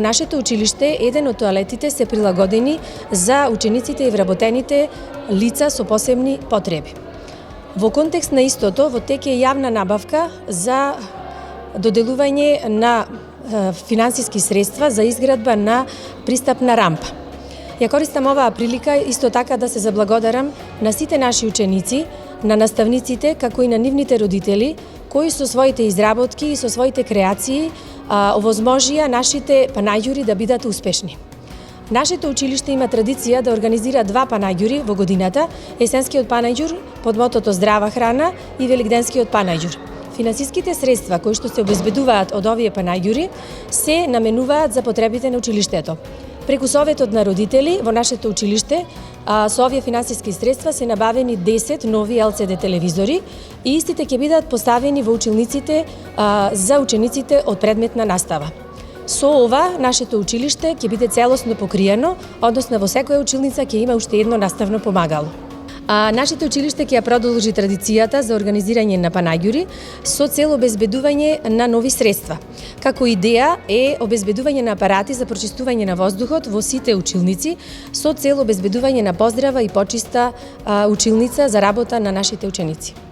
нашето училиште еден од тоалетите се прилагодени за учениците и вработените лица со посебни потреби. Во контекст на истото, во тек е јавна набавка за доделување на финансиски средства за изградба на пристапна рампа. Ја користам оваа прилика исто така да се заблагодарам на сите наши ученици, на наставниците, како и на нивните родители, кои со своите изработки и со своите креации овозможија нашите панаѓури да бидат успешни. Нашето училиште има традиција да организира 2 панаѓури во годината, есенскиот панаѓур под мотото Здрава храна и великденскиот панаѓур. Финансиските средства кои што се обезбедуваат од овие панаѓури се наменуваат за потребите на училиштето. Преку Советот на родители во нашето училиште со овие финансиски средства се набавени 10 нови LCD телевизори и истите ќе бидат поставени во училниците за учениците од предметна настава. Со ова, нашето училиште ќе биде целосно покриено, односно во секоја училница ќе има уште едно наставно помагало. Нашето училиште ќе ја продолжи традицијата за организирање на панаѓури со цел обезбедување на нови средства. Како идеја е обезбедување на апарати за прочистување на воздухот во сите училници со цел обезбедување на поздрава и почиста училница за работа на нашите ученици.